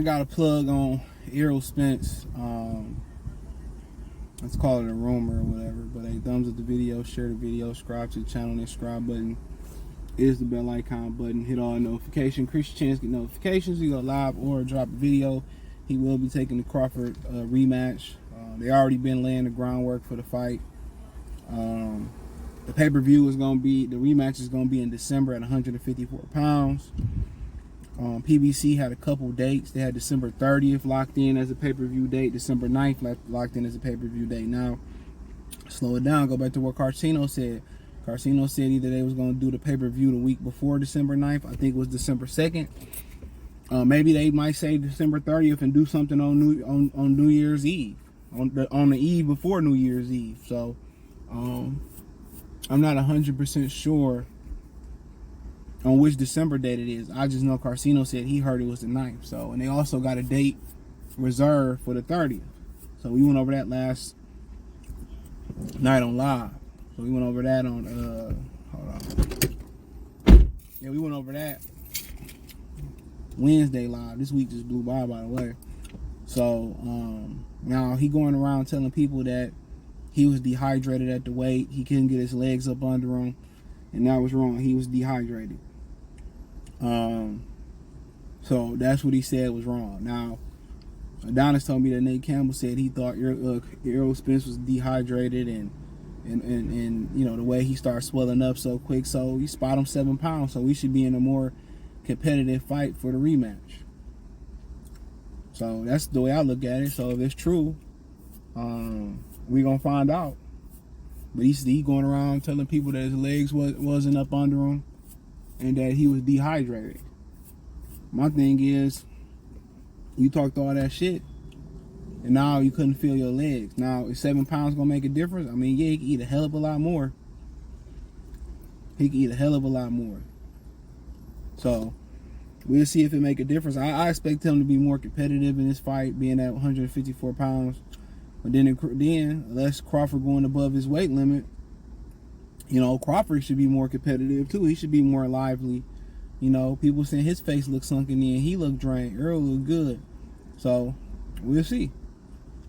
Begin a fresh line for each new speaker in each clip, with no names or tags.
I got a plug on Errol Spence. Let's call it a rumor or whatever. But hey, thumbs up the video, share the video, subscribe to the channel. That subscribe button is the bell icon button. Hit all notifications. Increase your chance to get notifications. You go live or drop a video. He will be taking the Crawford rematch. They already been laying the groundwork for the fight. The pay-per-view is going to be, the rematch is going to be in December at 154 pounds. PBC had a couple dates. They had December 30th locked in as a pay-per-view date. December 9th locked in as a pay-per-view date. Now, slow it down. Go back to what Carcino said. Carcino said either they was going to do the pay-per-view the week before December 9th. I think it was December 2nd. Maybe they might say December 30th and do something on New Year's Eve. On the eve before New Year's Eve. So, I'm not 100% sure on which December date it is. I just know Carcino said he heard it was the 9th. So, and they also got a date reserved for the 30th. So we went over that last night on live. So we went over that on hold on. Yeah, we went over that Wednesday live. This week just blew by the way. So now he going around telling people that he was dehydrated at the weight. He couldn't get his legs up under him. And that was wrong. He was dehydrated. So that's what he said was wrong. Now, Adonis told me that Nate Campbell said he thought Errol Spence was dehydrated and you know the way he started swelling up so quick. So he spot him 7 pounds. So we should be in a more competitive fight for the rematch. So that's the way I look at it. So if it's true, we're gonna find out. But he going around telling people that his legs wasn't up under him and that he was dehydrated. My thing is, you talked all that shit and now you couldn't feel your legs. Now, is 7 pounds gonna make a difference? I mean, yeah, he could eat a hell of a lot more. He could eat a hell of a lot more. So, we'll see if it make a difference. I expect him to be more competitive in this fight, being at 154 pounds. But then unless Crawford going above his weight limit, you know, Crawford should be more competitive too. He should be more lively. You know, people saying his face looked sunken in. He looked drained. Errol looked good. So, we'll see.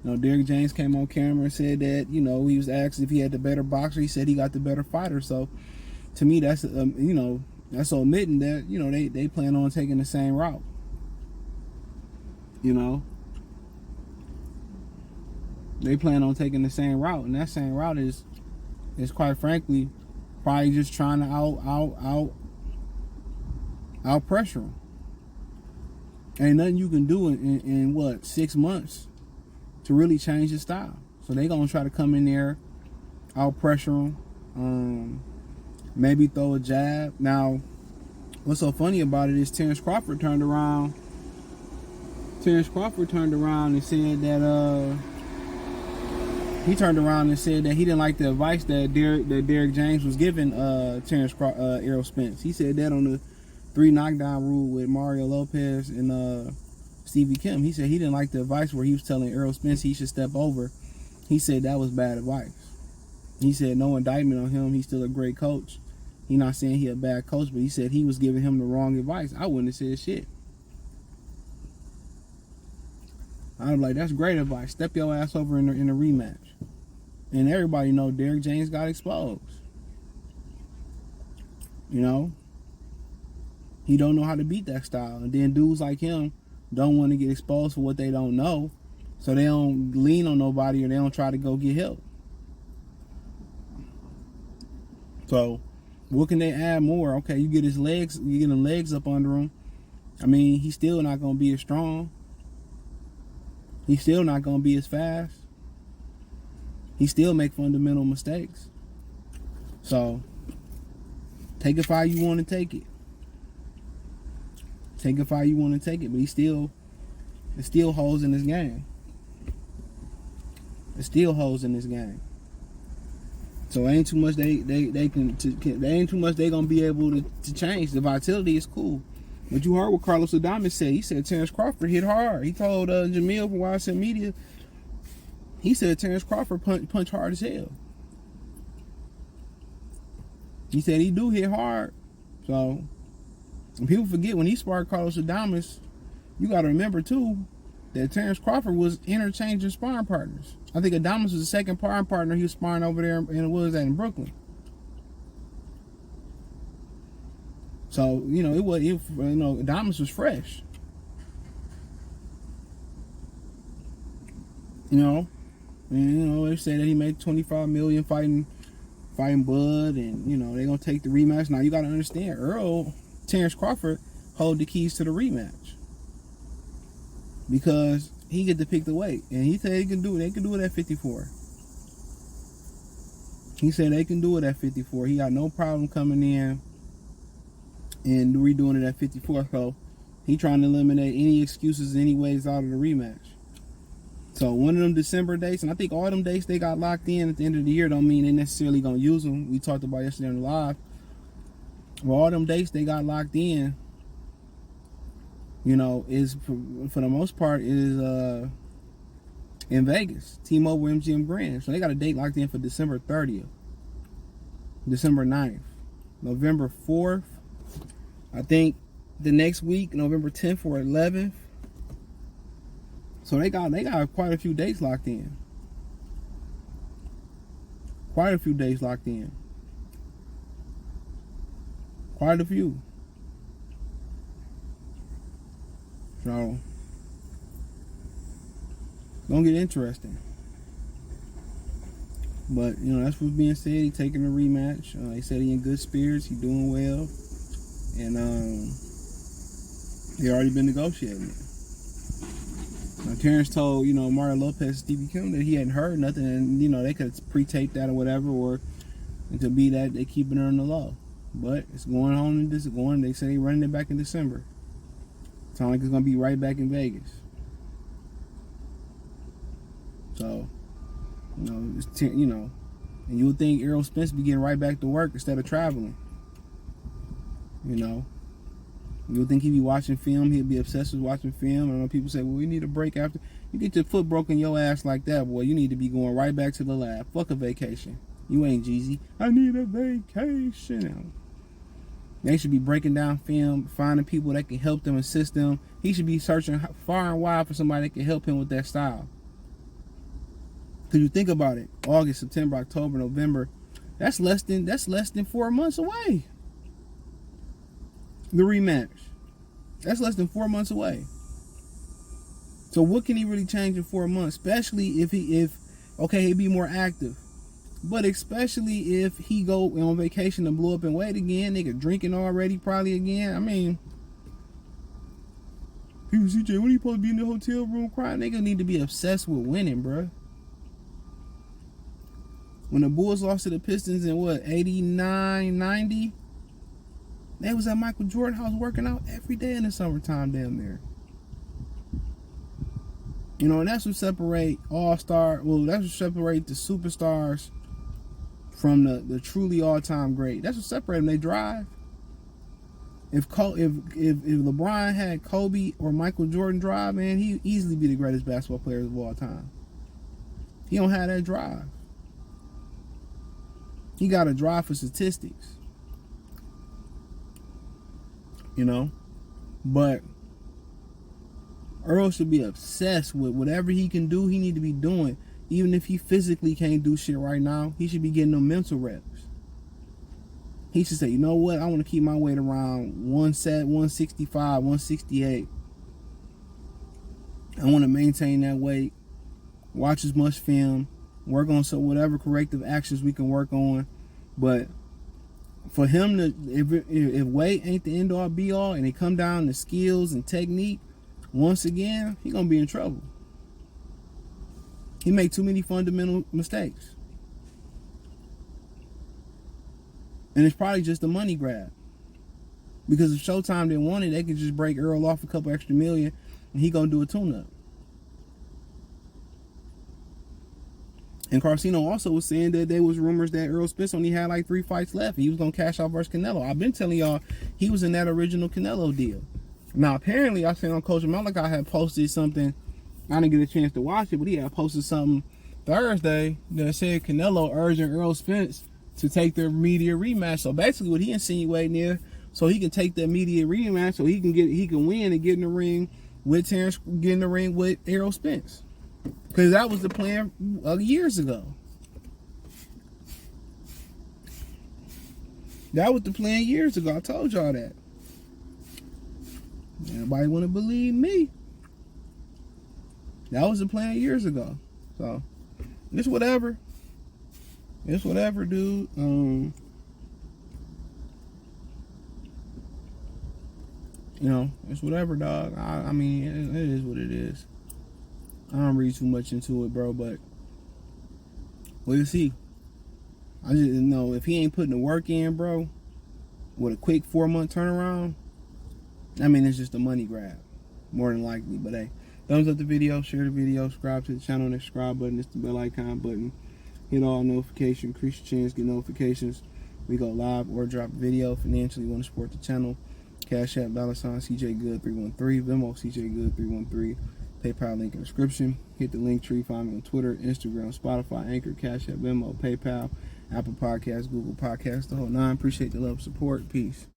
You know, Derrick James came on camera and said that, you know, he was asked if he had the better boxer. He said he got the better fighter. So, to me, that's, you know, that's omitting that, you know, they plan on taking the same route. You know? They plan on taking the same route. And that same route is quite frankly, probably just trying to out pressure him. Ain't nothing you can do in what, 6 months to really change his style. So they gonna try to come in there, out pressure him, maybe throw a jab. Now, what's so funny about it is Terence Crawford turned around and said that he didn't like the advice that Derrick James was giving Errol Spence. He said that on the 3 knockdown rule with Mario Lopez and Stevie Kim. He said he didn't like the advice where he was telling Errol Spence he should step over. He said that was bad advice. He said no indictment on him. He's still a great coach. He's not saying he a bad coach, but he said he was giving him the wrong advice. I wouldn't have said shit. I was like, that's great advice. Step your ass over in the rematch. And everybody know Derrick James got exposed. You know? He don't know how to beat that style. And then dudes like him don't want to get exposed for what they don't know. So they don't lean on nobody or they don't try to go get help. So what can they add more? Okay, you get his legs, you get them legs up under him. I mean, he's still not going to be as strong. He's still not going to be as fast. He still make fundamental mistakes. So, take it how you want to take it. Take it how you want to take it. But there's still holes in this game. There's still holes in this game. So ain't too much they ain't too much they gonna be able to change. The vitality is cool. But you heard what Carlos Adames said. He said Terence Crawford hit hard. He told Jamil from YSN Media, he said Terence Crawford punch hard as hell. He said he do hit hard. So, and people forget when he sparred Carlos Adames, You got to remember too that Terence Crawford was interchanging sparring partners. I think Adamas was the second sparring partner he was sparring over there in Brooklyn. So Adamas was fresh. They said that he made $25 million fighting Bud, and they're gonna take the rematch. Now you gotta understand, Terence Crawford hold the keys to the rematch because he get to pick the weight, and he said they can do it at 54. He said they can do it at 54. He got no problem coming in and redoing it at 54. So he trying to eliminate any excuses, any ways out of the rematch. So one of them December dates, and I think all them dates they got locked in at the end of the year don't mean they necessarily gonna use them. We talked about yesterday on the live. Well, all them dates they got locked in, is for the most part is in Vegas, T-Mobile MGM Grand. So they got a date locked in for December 30th, December 9th, November 4th. I think the next week, November 10th or 11th. So they got quite a few dates locked in. Quite a few. So it's gonna get interesting. But that's what's being said. He taking a rematch. He said he in good spirits. He doing well, and they already been negotiating it. Now, Terence told, Mario Lopez, Stevie Kim, that he hadn't heard nothing, and, they could pre-tape that or whatever, or it could be that they keeping it on the low. But it's going on in this, they say they running it back in December. Sound like it's going to be right back in Vegas. So, and you would think Errol Spence be getting right back to work instead of traveling. You would think he'd be watching film. He'd be obsessed with watching film. I know people say, well, we need a break after. You get your foot broken your ass like that, boy, you need to be going right back to the lab. Fuck a vacation. You ain't Jeezy. I need a vacation. They should be breaking down film, finding people that can help them, assist them. He should be searching far and wide for somebody that can help him with that style. Because you think about it, August, September, October, November, that's less than 4 months away. The rematch. That's less than 4 months away. So what can he really change in 4 months? Especially if he'd be more active. But especially if he go on vacation and blow up in weight again, nigga drinking already probably again. I mean, people, CJ, when you supposed to be in the hotel room crying? Nigga need to be obsessed with winning, bro. When the Bulls lost to the Pistons in 89, 90, they was at Michael Jordan house working out every day in the summertime down there. And that's what separate that's what separate the superstars from the truly all-time great. That's what separate them. They drive. If LeBron had Kobe or Michael Jordan drive, man, he'd easily be the greatest basketball player of all time. He don't have that drive. He got a drive for statistics. But Earl should be obsessed with whatever he can do, he need to be doing. Even if he physically can't do shit right now, he should be getting them mental reps. He should say, you know what, I want to keep my weight around 165, 168. I want to maintain that weight, watch as much film, work on whatever corrective actions we can work on. But for him to, if weight ain't the end all be all, and it come down to skills and technique, once again, he gonna be in trouble. He made too many fundamental mistakes, and it's probably just a money grab. Because if Showtime didn't want it, they could just break Errol off a couple extra million, and he gonna do a tune-up. And Carcino also was saying that there was rumors that Errol Spence only had like 3 fights left. He was going to cash out versus Canelo. I've been telling y'all he was in that original Canelo deal. Now, apparently, I seen on Coach Malachi had posted something. I didn't get a chance to watch it, but he had posted something Thursday that said Canelo urging Errol Spence to take their immediate rematch. So basically what he insinuating there, so he can take the immediate rematch, so he can win and get in the ring with Terence getting the ring with Errol Spence. Because that was the plan years ago. That was the plan years ago. I told y'all that. Nobody want to believe me. That was the plan years ago. So, it's whatever. It's whatever, dude. It's whatever, dog. I mean, it is what it is. I don't read too much into it, bro, but we'll see. I just know if he ain't putting the work in, bro, with a quick 4-month turnaround, I mean, it's just a money grab, more than likely. But hey, thumbs up the video, share the video, subscribe to the channel, and the subscribe button. It's the bell icon button. Hit all notifications, increase your chance, get notifications. We go live or drop a video. Financially, want to support the channel. Cash App, $CJ Good 313, Venmo CJ Good 313, PayPal link in the description. Hit the link tree, find me on Twitter, Instagram, Spotify, Anchor, Cash App, Venmo, PayPal, Apple Podcasts, Google Podcasts, the whole nine. Appreciate the love and support. Peace.